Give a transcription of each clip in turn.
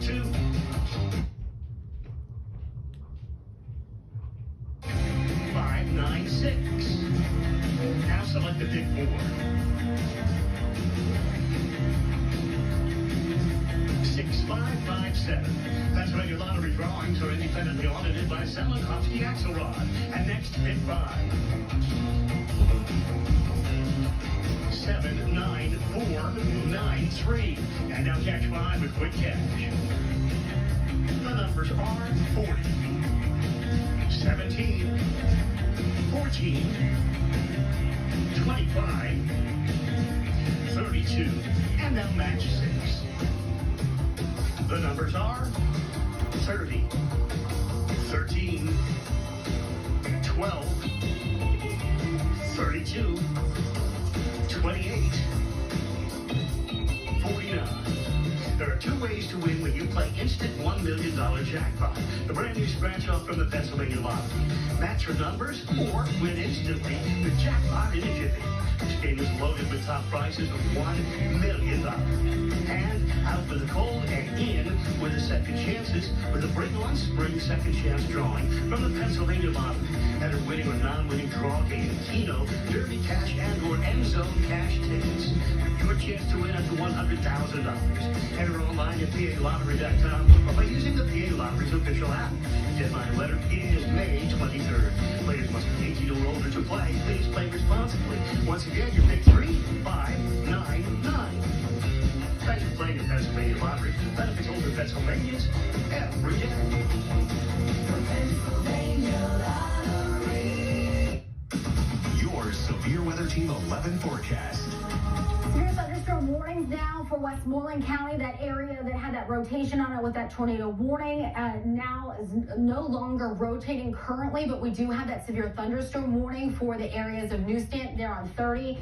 2. 596. Now select the big 4. 6557. Pennsylvania lottery drawings are independently audited by Selinkowski Axelrod. And next, bid 5. 79493. And now catch 5 with quick cash. The numbers are 40, 17, 14, 25, 32, and now match 6. The numbers are 30, 13, 12, 32, 28, 49. There are 2 ways to win when you play Instant $1 million jackpot, the brand new scratch off from the Pennsylvania Lottery. Match your numbers or win instantly with jackpot in a jiffy. This game is loaded with top prizes of $1 million. And out for the cold and in with the second chances with the Bring On Spring Second Chance drawing from the Pennsylvania Lottery. Enter winning or non-winning draw game, Keno, Derby Cash, and or End Zone Cash tickets. Your chance to win up to $100,000. Enter online at PALottery.com or by using the PA Lottery's official app. Deadline letter is May 23rd. Players must be 18 or older to play. Please play responsibly. Once again, your pick 3, 5, 9, 9. Thanks for playing the Pennsylvania Lottery. Benefits older Pennsylvanians every day. The Pennsylvania Lottery. Your Severe Weather Team 11 forecast. Severe thunderstorm warnings now for Westmoreland County. That area that had that rotation on it with that tornado warning now is no longer rotating currently, but we do have that severe thunderstorm warning for the areas of Newstant. They're on 30,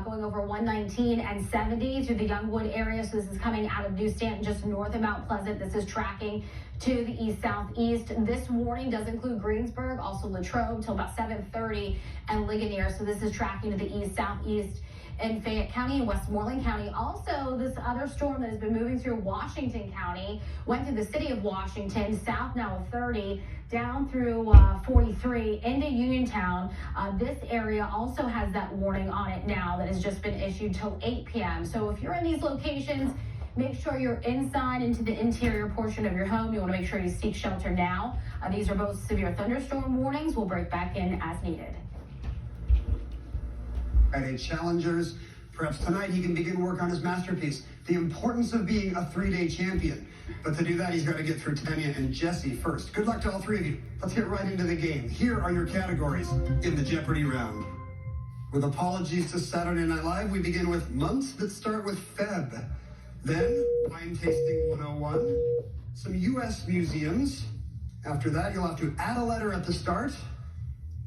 going over 119 and 70 through the Youngwood area. So this is coming out of Newstant just north of Mount Pleasant. This is tracking to the east-southeast. This warning does include Greensburg, also Latrobe till about 7:30, and Ligonier. So this is tracking to the east-southeast in Fayette County and Westmoreland County. Also, this other storm that has been moving through Washington County went through the city of Washington, south now of 30, down through 43 into Uniontown. This area also has that warning on it now that has just been issued till 8 p.m. So if you're in these locations, make sure you're inside into the interior portion of your home. You want to make sure you seek shelter now. These are both severe thunderstorm warnings. We'll break back in as needed. At A Challengers, perhaps tonight he can begin work on his masterpiece, the importance of being a 3-day champion. But to do that, he's got to get through Tanya and Jesse first. Good luck to all 3 of you. Let's get right into the game. Here are your categories in the Jeopardy round. With apologies to Saturday Night Live, we begin with months that start with Feb. Then, wine tasting 101, some U.S. museums. After that, you'll have to add a letter at the start.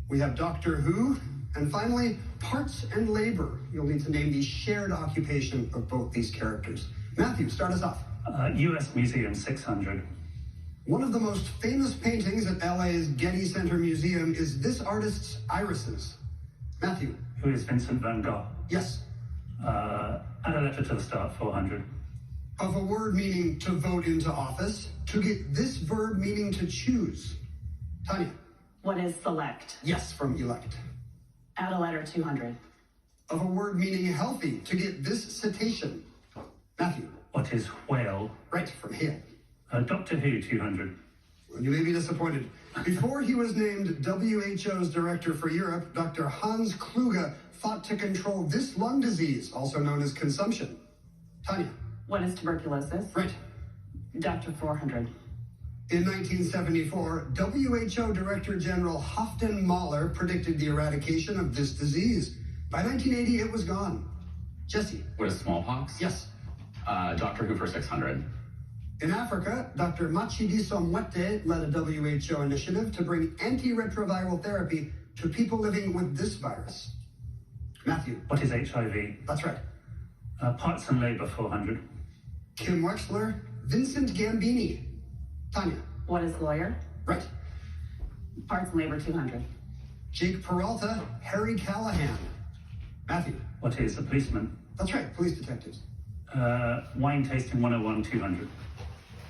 We have Doctor Who. And finally, parts and labor. You'll need to name the shared occupation of both these characters. Matthew, start us off. U.S. Museum 600. One of the most famous paintings at LA's Getty Center Museum is this artist's irises. Matthew. Who is Vincent van Gogh? Yes. Add a letter to the start, 400. Of a word meaning to vote into office, to get this verb meaning to choose. Tanya. What is select? Yes, from elect. Add a letter, 200. Of a word meaning healthy, to get this citation. Matthew. What is whale? Right, from hail. Doctor Who, 200. Well, you may be disappointed. Before he was named WHO's director for Europe, Dr. Hans Kluge fought to control this lung disease, also known as consumption. Tanya. What is tuberculosis? Right. Dr. 400. In 1974, WHO Director General Houghton Mahler predicted the eradication of this disease. By 1980, it was gone. Jesse. What is smallpox? Yes. Doctor Who for 600. In Africa, Dr. Matshidiso Moeti led a WHO initiative to bring antiretroviral therapy to people living with this virus. Matthew. What is HIV? That's right. Parts and labor, 400. Kim Wexler, Vincent Gambini. Tanya. What is lawyer? Right. Parts and labor, 200. Jake Peralta, Harry Callahan. Matthew. What is a policeman? That's right, police detectives. Wine tasting 101, 200.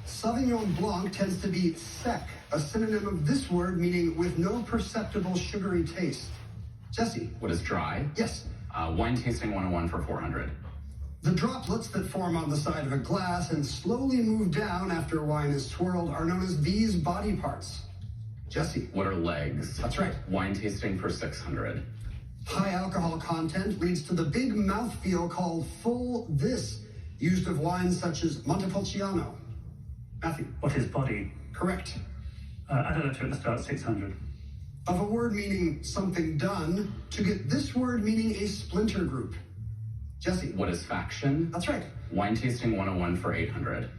Sauvignon Blanc tends to be sec, a synonym of this word meaning with no perceptible sugary taste. Jesse. What is dry? Yes. Wine tasting 101 for 400. The droplets that form on the side of a glass and slowly move down after wine is swirled are known as these body parts. Jesse. What are legs? That's right. Wine tasting for 600. High alcohol content leads to the big mouthfeel called full this, used of wines such as Montepulciano. Matthew. What is body? Correct. Add a letter at the start, 600. Of a word meaning something done, to get this word meaning a splinter group. Jesse. What is faction? That's right. Wine tasting 101 for 800.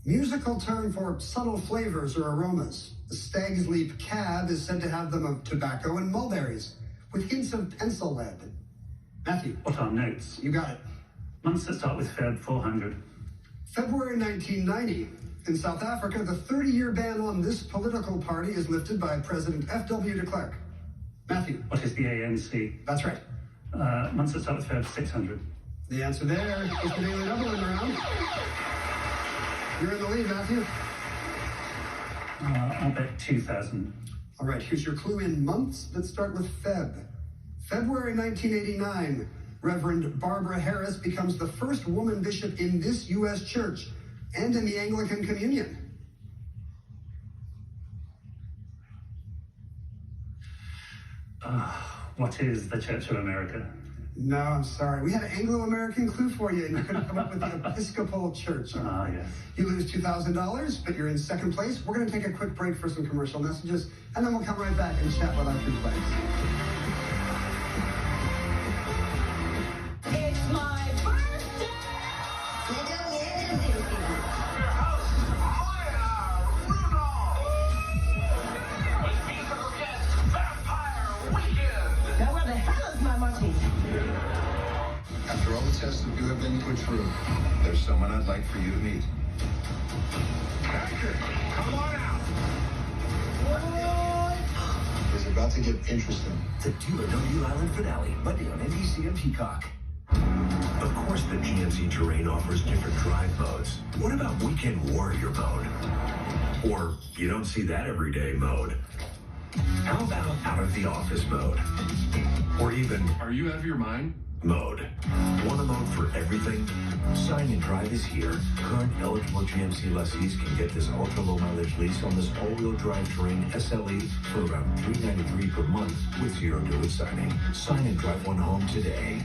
Musical term for subtle flavors or aromas. The Stag's Leap Cab is said to have them of tobacco and mulberries, with hints of pencil lead. Matthew. What are notes? You got it. Months that start with Feb, 400. February 1990. In South Africa, the 30-year ban on this political party is lifted by President F.W. de Klerk. Matthew. What is the ANC? That's right. Months that start with Feb, 600. The answer there is the daily double in the round. You're in the lead, Matthew. I'll bet 2,000. All right, here's your clue in months that start with Feb. February 1989, Reverend Barbara Harris becomes the first woman bishop in this U.S. church and in the Anglican Communion. What is the Church of America? No, I'm sorry. We had an Anglo-American clue for you, and you couldn't come up with the Episcopal Church. Yes. You lose $2,000, but you're in second place. We're going to take a quick break for some commercial messages, and then we'll come right back and chat with our three players. It's my birthday! Now where the hell is my money? After all the tests that you have been put through, there's someone I'd like for you to meet. Patrick, come on out. It's about to get interesting. The Do or No Deal Island finale, Monday on NBC and Peacock. Of course, the GMC Terrain offers different drive modes. What about Weekend Warrior mode? Or you don't see that every day mode? How about Out of the Office mode? Or even Are you out of your mind? mode. Want a mode for everything? Sign and Drive is here. Current eligible GMC lessees can get this ultra-low mileage lease on this all-wheel drive Terrain SLE for around $393 per month with zero due at signing. Sign and drive one home today.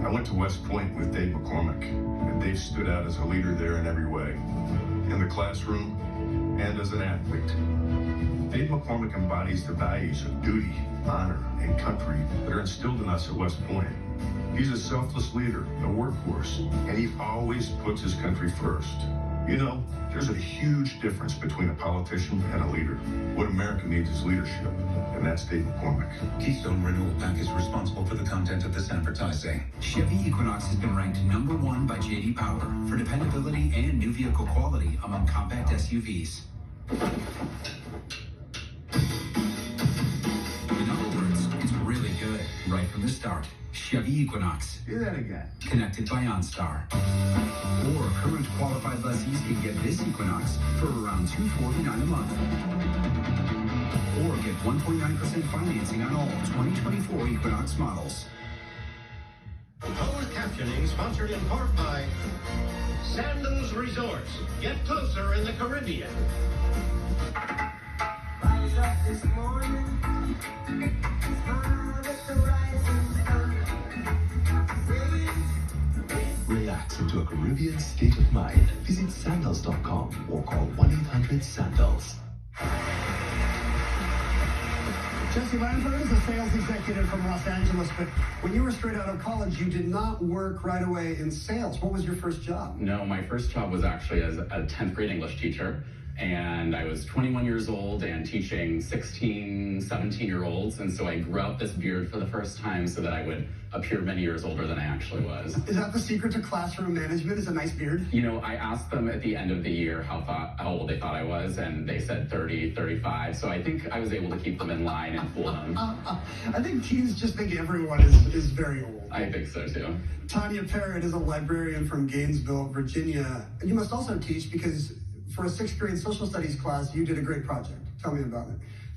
I went to West Point with Dave McCormick, and Dave stood out as a leader there in every way. In the classroom and as an athlete. Dave McCormick embodies the values of duty, honor, and country that are instilled in us at West Point. He's a selfless leader, a workhorse, and he always puts his country first. You know, there's a huge difference between a politician and a leader. What America needs is leadership, and that's Dave McCormick. Keystone Renewal Pack is responsible for the content of this advertising. Chevy Equinox has been ranked #1 by J.D. Power for dependability and new vehicle quality among compact SUVs. In other words, it's really good right from the start. Chevy Equinox. Do that again. Connected by OnStar. Or current qualified lessees can get this Equinox for around $249 a month. Or get 1.9% financing on all 2024 Equinox models. Closed captioning sponsored in part by Sandals Resorts. Get closer in the Caribbean. Rise up this morning, smile at the rising sun. Relax into a Caribbean state of mind. Visit sandals.com or call 1-800-SANDALS. Jesse Landler is a sales executive from Los Angeles, but when you were straight out of college, you did not work right away in sales. What was your first job? No, my first job was actually as a 10th grade English teacher. And I was 21 years old and teaching 16, 17-year-olds. And so I grew out this beard for the first time so that I would appear many years older than I actually was. Is that the secret to classroom management, is a nice beard? You know, I asked them at the end of the year how old they thought I was, and they said 30, 35. So I think I was able to keep them in line and fool them. I think teens just think everyone is very old. I think so, too. Tanya Parrott is a librarian from Gainesville, Virginia. You must also teach because for a 6th grade social studies class, you did a great project. Tell me about it.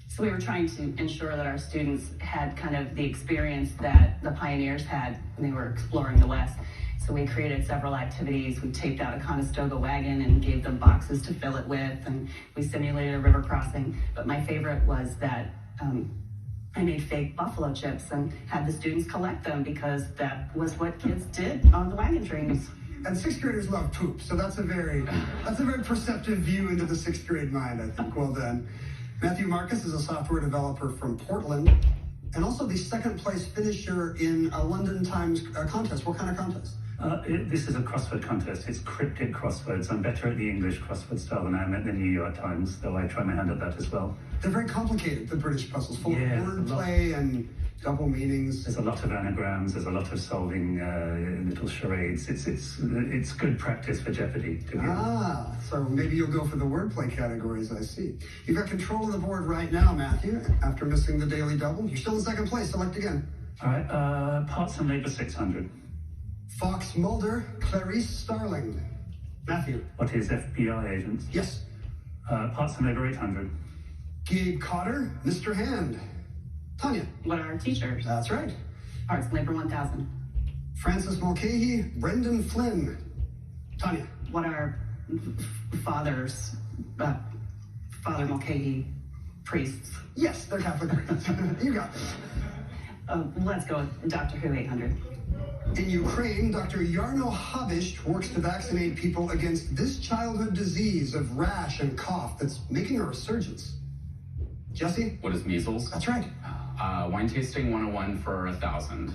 So we were trying to ensure that our students had kind of the experience that the pioneers had when they were exploring the West. So we created several activities. We taped out a Conestoga wagon and gave them boxes to fill it with, and we simulated a river crossing. But my favorite was that I made fake buffalo chips and had the students collect them because that was what kids did on the wagon trains. And 6th graders love poop, so that's a very perceptive view into the 6th grade mind, I think. Well done. Matthew Marcus is a software developer from Portland, and also the 2nd place finisher in a London Times contest. What kind of contest? This is a crossword contest. It's cryptic crosswords. I'm better at the English crossword style than I am at the New York Times, though I try my hand at that as well. They're very complicated, the British puzzles, full of Yeah, wordplay and double meanings. There's a lot of anagrams. There's a lot of solving little charades. It's good practice for Jeopardy. So maybe you'll go for the wordplay categories, I see. You've got control of the board right now, Matthew, after missing the daily double. You're still in 2nd place. Select again. All right, Parts and Labor 600. Fox Mulder, Clarice Starling. Matthew. What is FBI agents? Yes. Parts and Labor 800. Gabe Cotter, Mr. Hand. Tanya. What are our teachers? That's right. Arts Labor 1000. Francis Mulcahy, Brendan Flynn. Tanya. What are fathers, Father Mulcahy priests? Yes, they're Catholic priests. You got this. Let's go with Doctor Who 800. In Ukraine, Dr. Yarno Habisht works to vaccinate people against this childhood disease of rash and cough that's making a resurgence. Jesse? What is measles? That's right. Wine tasting 101 for 1,000.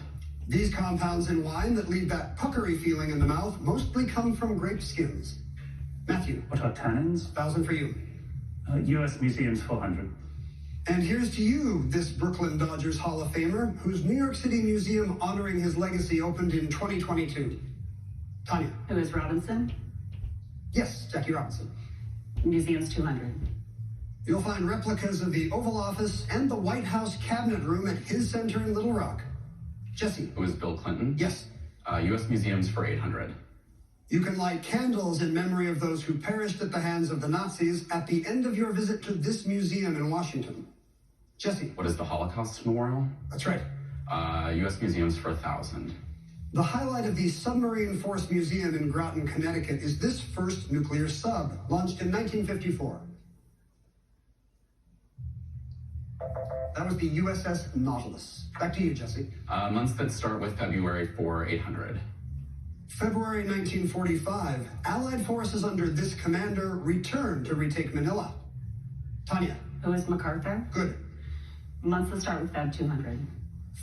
These compounds in wine that leave that puckery feeling in the mouth mostly come from grape skins. Matthew? What are tannins? 1,000 for you. U.S. Museums 400. And here's to you, this Brooklyn Dodgers Hall of Famer, whose New York City museum honoring his legacy opened in 2022. Tanya. Who is Robinson? Yes, Jackie Robinson. Museums 200. You'll find replicas of the Oval Office and the White House Cabinet Room at his center in Little Rock. Jesse. Who is Bill Clinton? Yes. U.S. Museums for 800. You can light candles in memory of those who perished at the hands of the Nazis at the end of your visit to this museum in Washington. Jesse. What is the Holocaust Memorial? That's right. U.S. Museums for 1,000. The highlight of the Submarine Force Museum in Groton, Connecticut is this first nuclear sub, launched in 1954. That was the USS Nautilus. Back to you, Jesse. Months that start with February for 800. February 1945, Allied forces under this commander returned to retake Manila. Tanya. Who is MacArthur? Good. Months that start with Feb 200.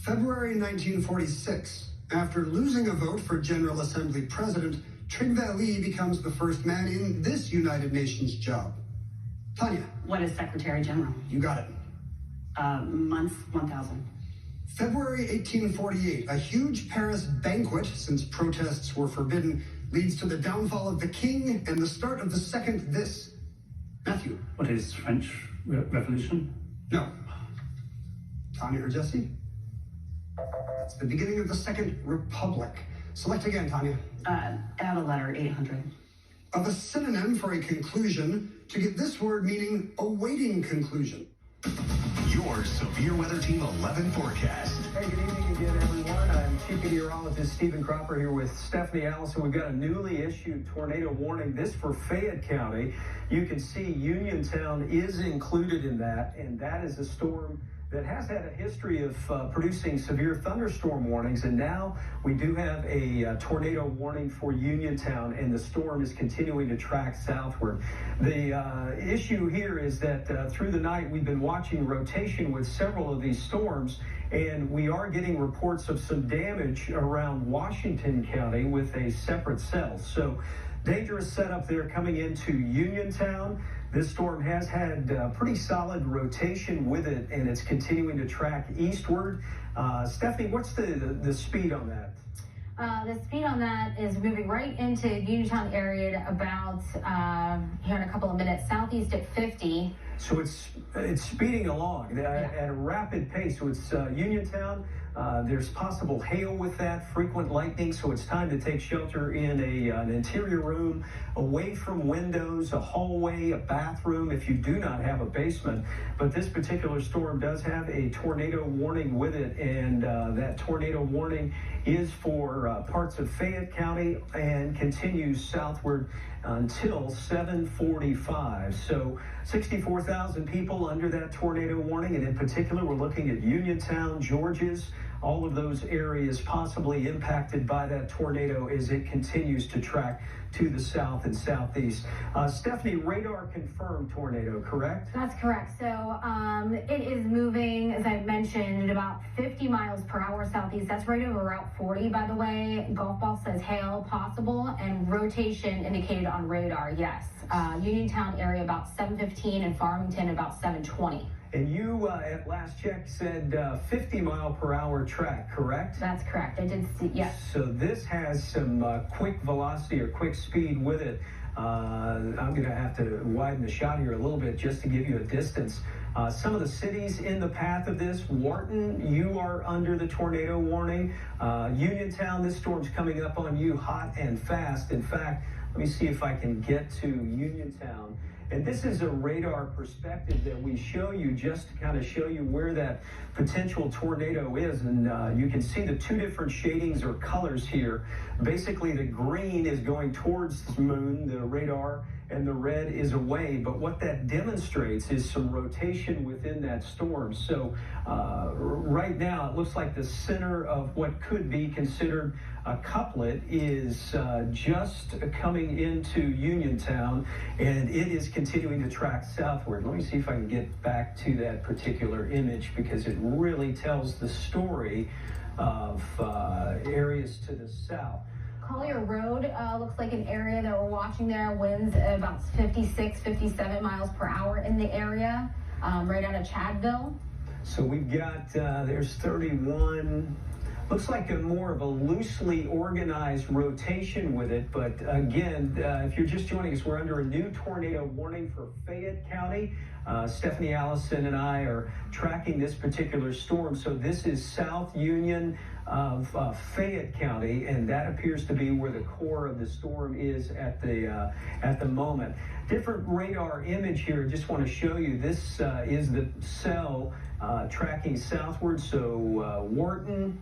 February 1946, after losing a vote for General Assembly President, Trygve Lie becomes the first man in this United Nations job. Tanya. What is Secretary General? You got it. Months 1000. February 1848, a huge Paris banquet, since protests were forbidden, leads to the downfall of the king and the start of the second this. Matthew. What is French Revolution? No. Tanya or Jesse? It's the beginning of the Second Republic. Select again, Tanya. Add a letter, 800. Of a synonym for a conclusion, to get this word meaning awaiting conclusion. Your Severe Weather Team 11 forecast. Hey, good evening again, everyone. I'm Chief Meteorologist Stephen Cropper here with Stephanie Allison. We've got a newly issued tornado warning. This for Fayette County. You can see Uniontown is included in that, and that is a storm that has had a history of producing severe thunderstorm warnings, and now we do have a tornado warning for Uniontown, and the storm is continuing to track southward. The issue here is that through the night we've been watching rotation with several of these storms, and we are getting reports of some damage around Washington County with a separate cell. So dangerous setup there coming into Uniontown. This storm has had pretty solid rotation with it, and it's continuing to track eastward. Stephanie, what's the speed on that? The speed on that is moving right into Uniontown area at about, here in a couple of minutes, southeast at 50. So it's speeding along at a rapid pace. So it's Uniontown. There's possible hail with that, frequent lightning, so it's time to take shelter in an interior room, away from windows, a hallway, a bathroom, if you do not have a basement. But this particular storm does have a tornado warning with it, and that tornado warning is for parts of Fayette County and continues southward until 7:45. So 64,000 people under that tornado warning, and in particular we're looking at Uniontown, Georges, all of those areas possibly impacted by that tornado as it continues to track to the south and southeast. Stephanie, radar confirmed tornado, correct? That's correct. So it is moving, as I mentioned, at about 50 miles per hour southeast. That's right over Route 40, by the way. Golf ball says hail possible, and rotation indicated on radar, yes. Uniontown area about 7:15 and Farmington about 7:20. And you, at last check, said 50 mile per hour track, correct? That's correct. I did see, yes. So this has some quick velocity or quick speed with it. I'm going to have to widen the shot here a little bit just to give you a distance. Some of the cities in the path of this: Wharton, you are under the tornado warning. Uniontown, this storm's coming up on you hot and fast. In fact, let me see if I can get to Uniontown. And this is a radar perspective that we show you just to kind of show you where that potential tornado is. And you can see the two different shadings or colors here. Basically, the green is going towards the moon, the radar, and the red is away. But what that demonstrates is some rotation within that storm. So right now, it looks like the center of what could be considered a couplet is just coming into Uniontown, and it is continuing to track southward. Let me see if I can get back to that particular image, because it really tells the story of areas to the south. Collier Road looks like an area that we're watching there. Winds about 56, 57 miles per hour in the area, right out of Chadville. So we've got, there's 31. Looks like more of a loosely organized rotation with it, but again, if you're just joining us, we're under a new tornado warning for Fayette County. Stephanie Allison and I are tracking this particular storm. So this is South Union of Fayette County, and that appears to be where the core of the storm is at the moment. Different radar image here. Just want to show you. This is the cell tracking southward. So Wharton.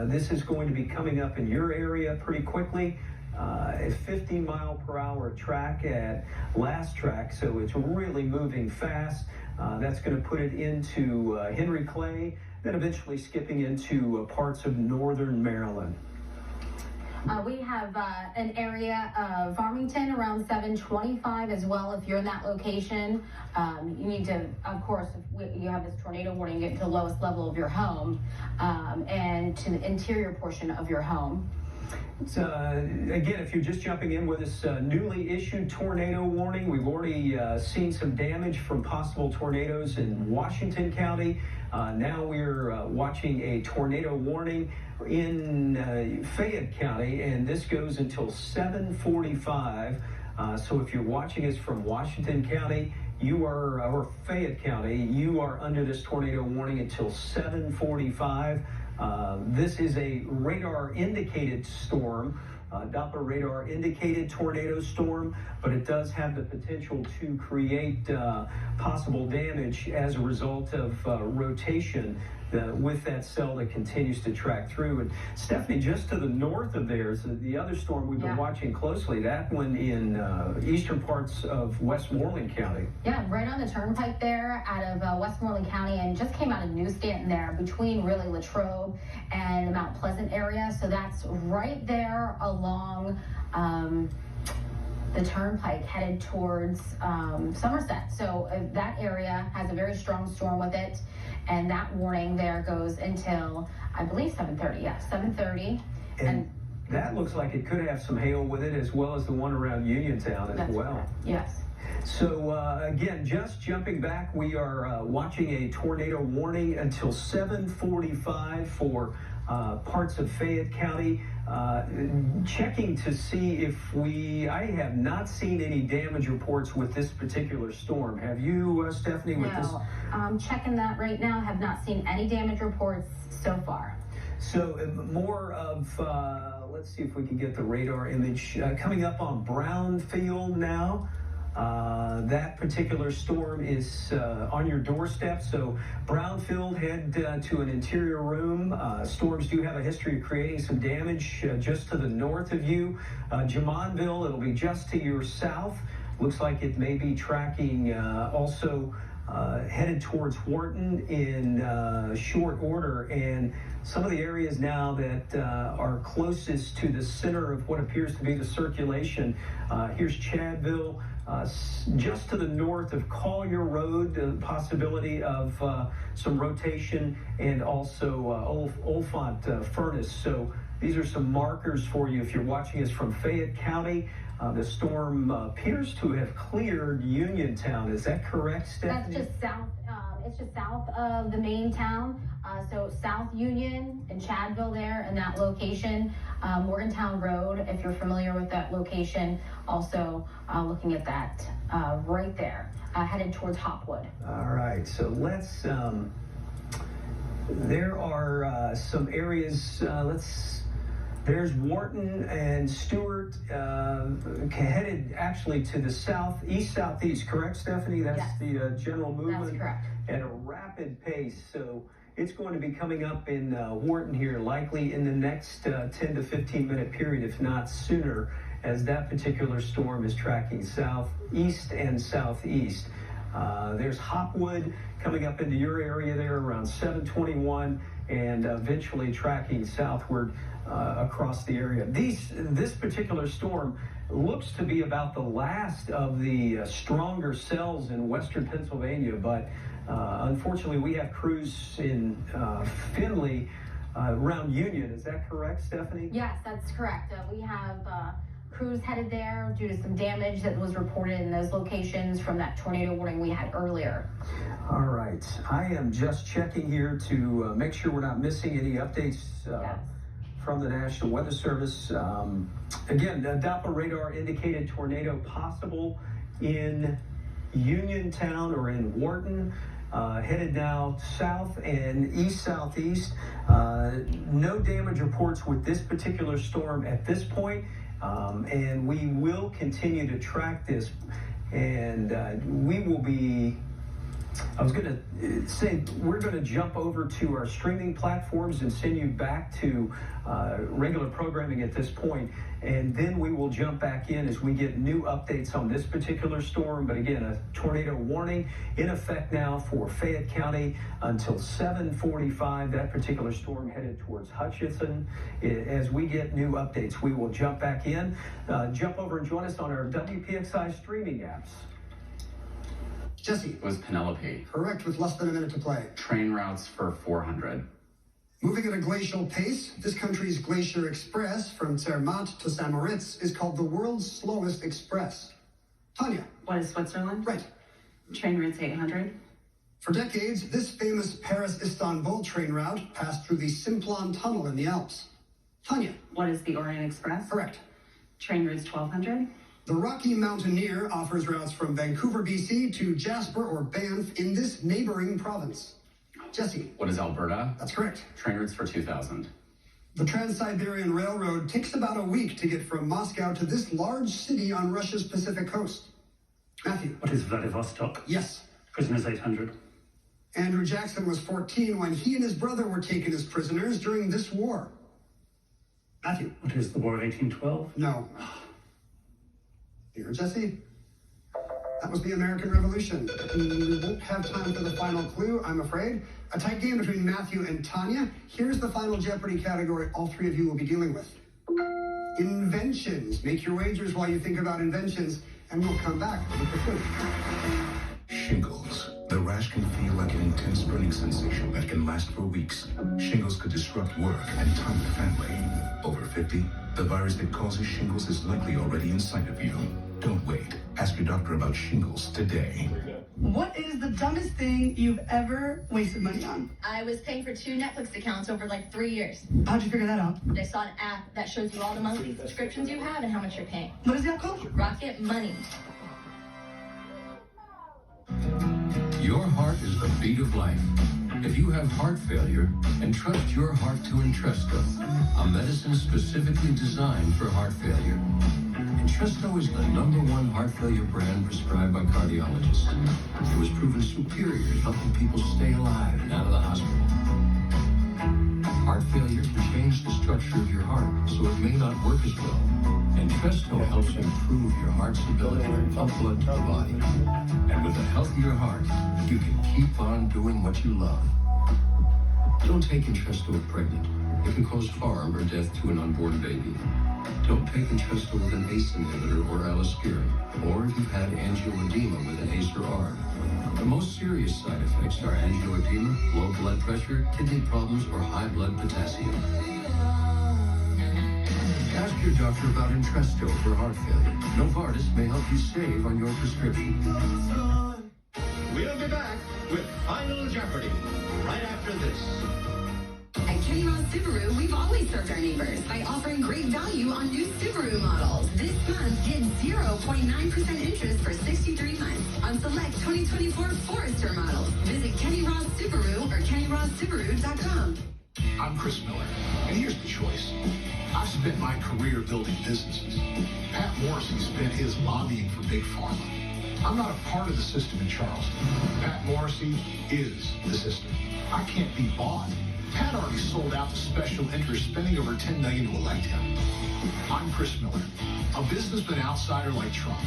This is going to be coming up in your area pretty quickly. A 50 mile per hour track at last track, so it's really moving fast. That's going to put it into Henry Clay, then eventually skipping into parts of northern Maryland. We have an area of Farmington around 7:25 as well. If you're in that location, you need to, of course, if you have this tornado warning, get to the lowest level of your home and to the interior portion of your home. Again, if you're just jumping in with this newly issued tornado warning, we've already seen some damage from possible tornadoes in Washington County. Now we're watching a tornado warning in Fayette County, and this goes until 7:45. So if you're watching us from Washington County, you are, or Fayette County, you are under this tornado warning until 7:45. This is a radar indicated storm, Doppler radar indicated tornado storm, but it does have the potential to create possible damage as a result of rotation with that cell that continues to track through. And Stephanie, just to the north of there is the other storm we've been watching closely, that one in eastern parts of Westmoreland County. Yeah, right on the turnpike there out of Westmoreland County, and just came out of Newscanton there between really Latrobe and the Mount Pleasant area. So that's right there along the turnpike headed towards Somerset. So that area has a very strong storm with it. And that warning there goes until, I believe, 7:30. Yeah, 7:30. And that looks like it could have some hail with it, as well as the one around Uniontown as well. Correct. Yes. So again, just jumping back, we are watching a tornado warning until 7:45 for parts of Fayette County, checking to see if I have not seen any damage reports with this particular storm. Have you, Stephanie, with this? No, I'm checking that right now. Have not seen any damage reports so far. So more of, let's see if we can get the radar image coming up on Brownfield now. That particular storm is on your doorstep. So Brownfield, head to an interior room. Storms do have a history of creating some damage just to the north of you. Jamonville, it'll be just to your south. Looks like it may be tracking also headed towards Wharton in short order. And some of the areas now that are closest to the center of what appears to be the circulation. Here's Chadville, just to the north of Collier Road, the possibility of some rotation, and also Oliphant Furnace. So these are some markers for you if you're watching us from Fayette County. The storm appears to have cleared Uniontown. Is that correct, Stephanie? That's just south. It's just south of the main town. So South Union and Chadville there in that location. Morgantown Road, if you're familiar with that location. Also looking at that right there, headed towards Hopwood. All right, so let's, there are some areas, there's Wharton and Stewart headed actually to the southeast, correct, Stephanie? That's yes. The general movement. That's correct. At a rapid pace. So it's going to be coming up in Wharton here, likely in the next 10 to 15 minute period, if not sooner, as that particular storm is tracking southeast and southeast. There's Hopwood coming up into your area there around 721 and eventually tracking southward across the area. This particular storm looks to be about the last of the stronger cells in western Pennsylvania, but unfortunately we have crews in Findlay around Union. Is that correct, Stephanie? Yes, that's correct. We have crews headed there due to some damage that was reported in those locations from that tornado warning we had earlier. All right. I am just checking here to make sure we're not missing any updates Yes. from the National Weather Service. Again, the Doppler radar indicated tornado possible in Uniontown or in Wharton. Headed now south and east-southeast. No damage reports with this particular storm at this point. And we will continue to track this, and we will be, I was going to say, we're going to jump over to our streaming platforms and send you back to regular programming at this point, and then we will jump back in as we get new updates on this particular storm. But again, a tornado warning in effect now for Fayette County until 7:45. That particular storm headed towards Hutchinson. As we get new updates, we will jump back in. Jump over and join us on our WPXI streaming apps. Jesse. It was Penelope. Correct, with less than a minute to play. Train routes for 400. Moving at a glacial pace, this country's Glacier Express from Zermatt to St. Moritz is called the world's slowest express. Tanya. What is Switzerland? Right. Train routes 800. For decades, this famous Paris-Istanbul train route passed through the Simplon Tunnel in the Alps. Tanya. What is the Orient Express? Correct. Train routes 1200. The Rocky Mountaineer offers routes from Vancouver, BC to Jasper or Banff in this neighboring province. Jesse. What is Alberta? That's correct. Train routes for 2000. The Trans-Siberian Railroad takes about a week to get from Moscow to this large city on Russia's Pacific coast. Matthew. What is Vladivostok? Yes. Prisoners 800. Andrew Jackson was 14 when he and his brother were taken as prisoners during this war. Matthew. What is the War of 1812? No. Here, Jesse. That was the American Revolution. We won't have time for the final clue, I'm afraid. A tight game between Matthew and Tanya. Here's the final Jeopardy category all three of you will be dealing with. Inventions. Make your wagers while you think about inventions, and we'll come back with the clue. Shingles. The rash can feel like an intense burning sensation that can last for weeks. Shingles could disrupt work and time with family. Over 50, the virus that causes shingles is likely already inside of you. Don't wait. Ask your doctor about shingles today. What is the dumbest thing you've ever wasted money on? I was paying for 2 Netflix accounts over like 3 years. How'd you figure that out? I saw an app that shows you all the monthly subscriptions you have and how much you're paying. What is the app called? Rocket Money. Your heart is the beat of life. If you have heart failure, entrust your heart to Entresto, a medicine specifically designed for heart failure. Entresto is the #1 heart failure brand prescribed by cardiologists. It was proven superior at helping people stay alive and out of the hospital. Heart failure can change the structure of your heart, so it may not work as well. Entresto helps improve your heart's ability to pump blood to the body. And with a healthier heart, you can keep on doing what you love. Don't take Entresto if pregnant. It can cause harm or death to an unborn baby. Don't take Entresto with an ACE inhibitor or aliskiren, or if you've had angioedema with an ACE or ARB. The most serious side effects are angioedema, low blood pressure, kidney problems, or high blood potassium. Ask your doctor about Entresto for heart failure. Novartis may help you save on your prescription. We'll be back with Final Jeopardy right after this. At Kenny Ross Subaru, we've always served our neighbors by offering great value on new Subaru models. This month, get 0.9% interest for 63 months on select 2024 Forester models. Visit Kenny Ross Subaru or KennyRossSubaru.com. I'm Chris Miller, and here's the choice. I've spent my career building businesses. Pat Morrissey spent his lobbying for Big Pharma. I'm not a part of the system in Charleston. Pat Morrissey is the system. I can't be bought. Pat already sold out to special interests, spending over $10 million to elect him. I'm Chris Miller, a businessman outsider like Trump.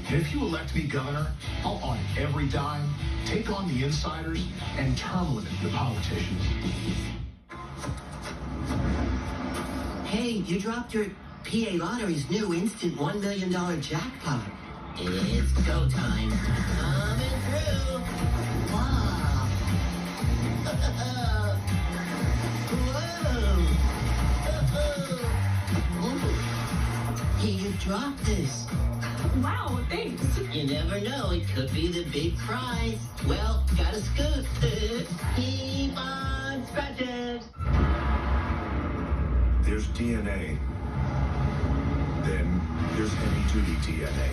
And if you elect me governor, I'll audit every dime, take on the insiders, and term limit the politicians. Hey, you dropped your PA Lottery's new instant $1 million jackpot. It's go time. Coming through. Wow. Whoa. Hey, you dropped this. Wow, thanks. You never know. It could be the big prize. Well, got a scoop. Keep on scratching. There's DNA. Then there's heavy-duty DNA.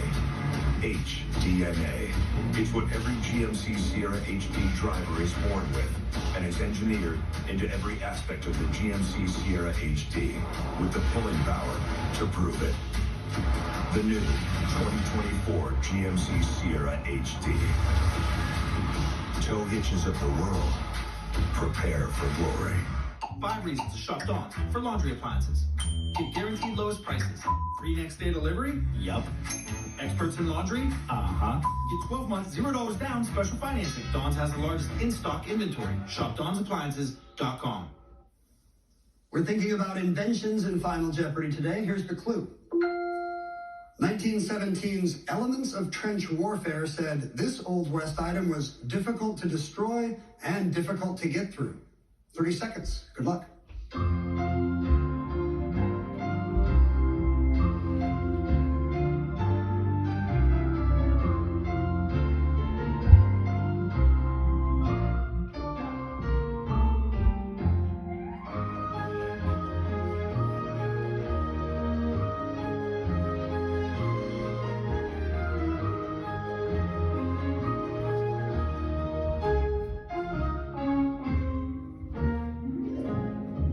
HDNA. It's what every GMC Sierra HD driver is born with, and it's engineered into every aspect of the GMC Sierra HD, with the pulling power to prove it. The new 2024 GMC Sierra HD. Tow hitches of the world. Prepare for glory. 5 reasons to shop Dawn for laundry appliances. Get guaranteed lowest prices. Free next day delivery? Yup. Experts in laundry? Uh-huh. Get 12 months, $0 down, special financing. Dawn's has the largest in-stock inventory. Shop DawnsAppliances.com. We're thinking about inventions in Final Jeopardy today. Here's the clue. 1917's Elements of Trench Warfare said this Old West item was difficult to destroy and difficult to get through. 30 seconds. Good luck.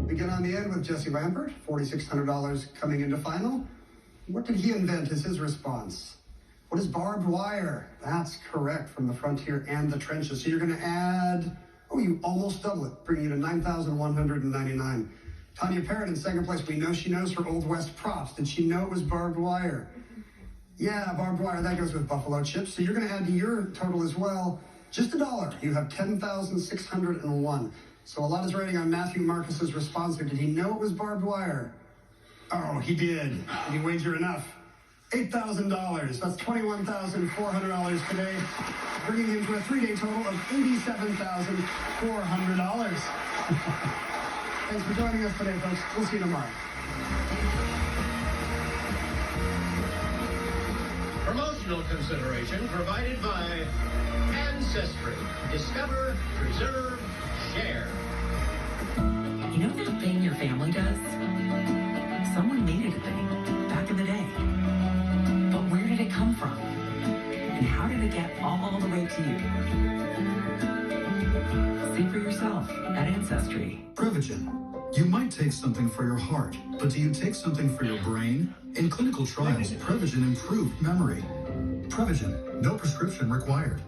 Begin on the end with Jesse Lampert, $4,600 coming into final. What did he invent as his response? What is barbed wire? That's correct, from the frontier and the trenches. So you're going to add, oh, you almost double it, bringing you to $9,199. Tanya Parrott in second place. We know she knows her Old West props. Did she know it was barbed wire? Yeah, barbed wire, that goes with buffalo chips. So you're going to add to your total as well, just $1. You have $10,601. So a lot is riding on Matthew Marcus's response here. Did he know it was barbed wire? Oh, he did. Did he wager enough? $8,000. That's $21,400 today, bringing him to a 3-day total of $87,400. Thanks for joining us today, folks. We'll see you tomorrow. For most Additional consideration provided by Ancestry. Discover, preserve, share. You know that thing your family does? Someone made it a thing back in the day. But where did it come from? And how did it get all the way to you? See for yourself at Ancestry. Prevagen. You might take something for your heart, but do you take something for your brain? In clinical trials, Prevagen improved memory. Prevagen, no prescription required.